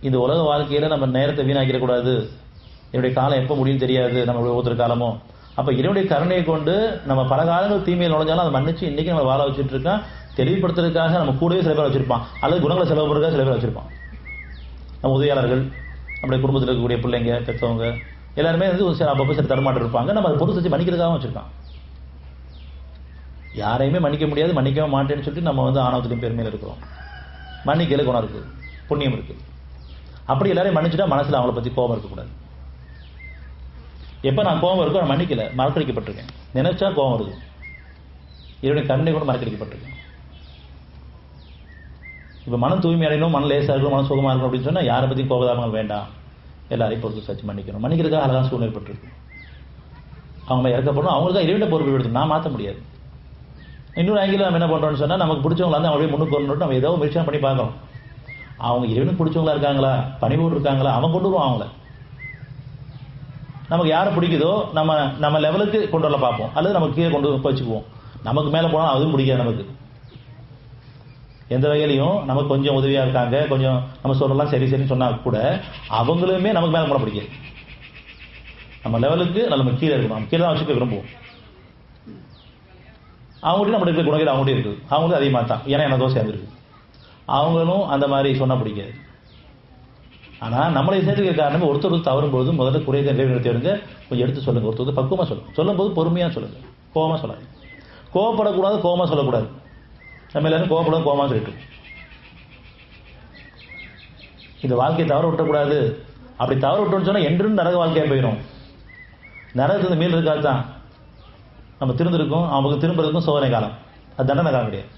இந்த உலக வாழ்க்கையில நம்ம நேரத்தை வீணாக்கிடக்கூடாது. என்னுடைய காலம் எப்போ முடியும் தெரியாது, நம்ம ஒவ்வொருத்தர் காலமும். அப்ப இறைவனுடைய கருணையை கொண்டு நம்ம பல காலங்கள் தீமையில் நுழைஞ்சாலும் அதை மன்னிச்சு இன்னைக்கு நம்ம வாழ வச்சுட்டு இருக்கான். தெளிவுபடுத்துறதுக்காக நம்ம கூடவே சில பேர் வச்சிருப்பான், அல்லது குணங்களை செலவு பண்ணுறதுக்காக சில பேர் வச்சிருப்பான். நம்ம உதவியாளர்கள், நம்முடைய குடும்பத்தில் இருக்கக்கூடிய பிள்ளைங்க, பெற்றவங்க எல்லாருமே வந்து அப்பப்போ சில தடுமாற்றம் இருப்பாங்க. நம்ம அதை பொறுத்து வச்சு மன்னிக்கிறதுக்காக வச்சிருக்கான். யாரையுமே மன்னிக்க முடியாது, மன்னிக்கவே மாட்டேன்னு சொல்லிட்டு நம்ம வந்து ஆணவத்திலையும் பெருமையில் இருக்கிறோம். மன்னிக்கையில குணம் இருக்கு, புண்ணியம் இருக்கு. அப்படி எல்லாரையும் மன்னிச்சுட்டா மனசுல அவங்கள பத்தி கோபம் இருக்கக்கூடாது. எப்ப நான் கோபம் இருக்கோ நான் மன்னிக்கல, மறக்கடிக்கப்பட்டிருக்கேன். நினைச்சா கோபம் வருது, என்னுடைய கருணை கூட மறக்கடிக்கப்பட்டிருக்கேன். இப்ப மனம் தூய்மை அடையணும், மனம் லேசா இருக்கணும், மனம் சுகமா இருக்கணும் அப்படின்னு சொன்னா யாரை பத்தியும் கோபதாபங்கள் வேண்டாம், எல்லாரையும் பொறுத்து வச்சு மன்னிக்கணும். மன்னிக்கிறதுக்காக அழகான சூழ்நிலை ஏற்பட்டிருக்கு. அவங்க இறக்கப்படணும், அவங்களுக்கு தான் இறைவனை பொறுப்பு எடுத்து நான் மாற்ற முடியாது. இன்னொரு ஆங்கில நம்ம என்ன பண்றோம்னு சொன்னா, நமக்கு பிடிச்சவங்களா வந்து அப்படியே முன்னுக்கு வரணும், நம்ம ஏதோ முயற்சி பண்ணி பார்க்கறோம். அவங்க இறைவனுக்கு பிடிச்சவங்களா இருக்காங்களா, பணிவோடு இருக்காங்களா, அவன் கொண்டு வருவான் அவங்கள. நமக்கு யாரை பிடிக்குதோ நம்ம லெவலுக்கு கொண்டு வரல பார்ப்போம், அல்லது நமக்கு கீழே கொண்டு வச்சுக்குவோம். நமக்கு மேல போனா அதுவும் பிடிக்காது. நமக்கு எந்த வகையிலையும் நமக்கு கொஞ்சம் உதவியா இருக்காங்க, கொஞ்சம் நம்ம சொல்லலாம் சரி சரின்னு சொன்னா கூட அவங்களுமே நமக்கு மேல போன பிடிக்காது. நம்ம லெவலுக்கு நம்ம கீழே இருக்கணும், நம்ம கீழே தான் வச்சுக்க விரும்புவோம். அவங்கள்ட்ட நம்ம இருக்கிற குணங்கள் அவங்கள்ட்ட இருக்குது, அவங்களும் அதிகமாக தான். ஏன்னா என்ன தோசை இருக்கு, அவங்களும் அந்த மாதிரி சொன்னா பிடிக்காது. ஆனா நம்மளை சேர்த்துக்கிற காரணம் ஒருத்தர் தவறும்போது முதல்ல குறைந்த இறைவனை தேடுங்க, கொஞ்சம் எடுத்து சொல்லுங்க. ஒருத்தர் பக்குவமா சொல்லுங்க, சொல்லும் போது பொறுமையா சொல்லுங்க, கோபமா சொல்லாது. கோவப்படக்கூடாது, கோபமா சொல்லக்கூடாது. நம்ம எல்லாரும் கோவப்பட கோபமா சொல்லிட்டு இந்த வாழ்க்கையை தவற விட்டக்கூடாது. அப்படி தவற விட்டோம்னு சொன்னா என்று நரக வாழ்க்கையா போயிடும். நரகத்துல மீள் இருக்காது தான் நம்ம திருந்திருக்கோம், அவங்களுக்கு திரும்புறதுக்கும் சோதனை காலம், அது தண்டனை காலம் கிடையாது.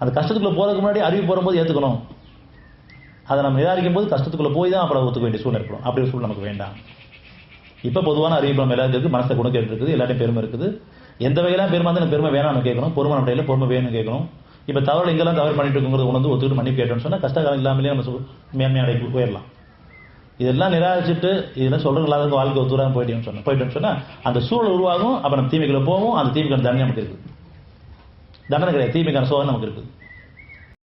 அந்த கஷ்டத்துக்குள்ள போறதுக்கு முன்னாடி அறிவு போகும்போது ஏத்துக்கணும். அதை நம்ம நிராகரிக்கும் போது கஷ்டத்துக்குள்ள போய் தான் அப்புறம் ஒத்துக்க வேண்டிய சூழ்நிலை இருக்கும். அப்படி ஒரு சூழ்நிலை நமக்கு வேண்டாம். இப்ப பொதுவான அறிவிப்பு நம்ம எல்லாருக்கும் இருக்கு, மனசை குணக்கேட்டு இருக்குது, எல்லாத்தையும் பெருமை இருக்குது. எந்த வகையெல்லாம் பெருமை வந்து பெருமை வேணாம்னு கேட்கணும், பொறுமை நம்ம பொறுமை வேணும்னு கேட்கணும். இப்ப தவறு எங்கெல்லாம் தவறு பண்ணிட்டு இருக்குங்கிறது உணர்ந்து ஒத்துக்கிட்டு மன்னிப்பு கேட்டோம்னு சொன்னா கஷ்டகாலம் இல்லாமலே நம்ம மேன்மையை போயிடலாம். இதெல்லாம் நிராகரிச்சுட்டு இதெல்லாம் சொல்றதுல வாழ்க்கை ஒத்துறாம போயிட்டோம்னு சொன்னா அந்த சூழல் உருவாகும். அப்ப நம்ம தீமைக்குள்ள போவோம், அந்த தீமைக்கான தண்டனை நமக்கு இருக்குது. தண்டனை கிடையாது, தீமைக்கான சோதனை நமக்கு இருக்குது.